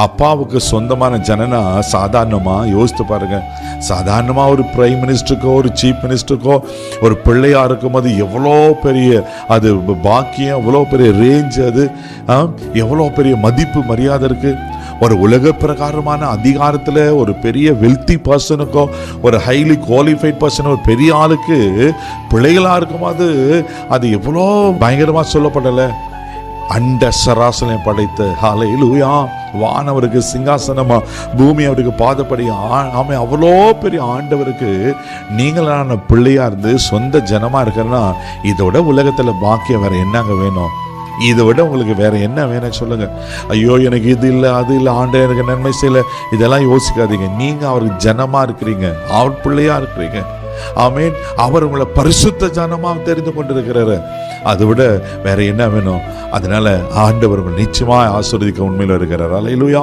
அப்பாவுக்கு சொந்தமான ஜனனா சாதாரணமாக யோசித்து பாருங்க. சாதாரணமாக ஒரு பிரைம் மினிஸ்டருக்கோ ஒரு சீஃப் மினிஸ்டருக்கோ ஒரு பிள்ளையா இருக்கும்போது எவ்வளோ பெரிய அது பாக்கியம், எவ்வளோ பெரிய ரேஞ்ச், அது எவ்வளோ பெரிய மதிப்பு மரியாதை இருக்கு. ஒரு உலக பிரகாரமான அதிகாரத்தில் ஒரு பெரிய வெல்த்தி பர்சனுக்கோ ஒரு ஹைலி குவாலிஃபைட் பர்சன், ஒரு பெரிய ஆளுக்கு பிள்ளைகளாக இருக்கும்போது அது எவ்வளோ பயங்கரமாக சொல்லப்படலை. அண்ட சராசனை படைத்த ஹல்லேலூயா வானவருக்கு சிங்காசனமா, பூமி அவருக்கு பாதப்படி, ஆமை அவ்வளோ பெரிய ஆண்டவருக்கு நீங்களான பிள்ளையா இருந்து சொந்த ஜனமா இருக்கிறன்னா இதோட உலகத்துல பாக்கியம் வேற என்னங்க வேணும்? இதை விட உங்களுக்கு வேற என்ன வேணும் சொல்லுங்க. ஐயோ எனக்கு இது இல்லை அது இல்லை, ஆண்டவர் எனக்கு நன்மை செய்யல, இதெல்லாம் யோசிக்காதீங்க. நீங்க அவருக்கு ஜனமா இருக்கிறீங்க, அவர் பிள்ளையா இருக்கிறீங்க. ஆமேன். அவர் உங்களை பரிசுத்த ஜனமா தெரிந்து கொண்டிருக்கிறாரு. அதை விட வேற என்ன வேணும்? அதனால ஆண்டவர் நிச்சயமா ஆசீர்வதிக்க உண்மையில இருக்கிறார். அல்லேலூயா.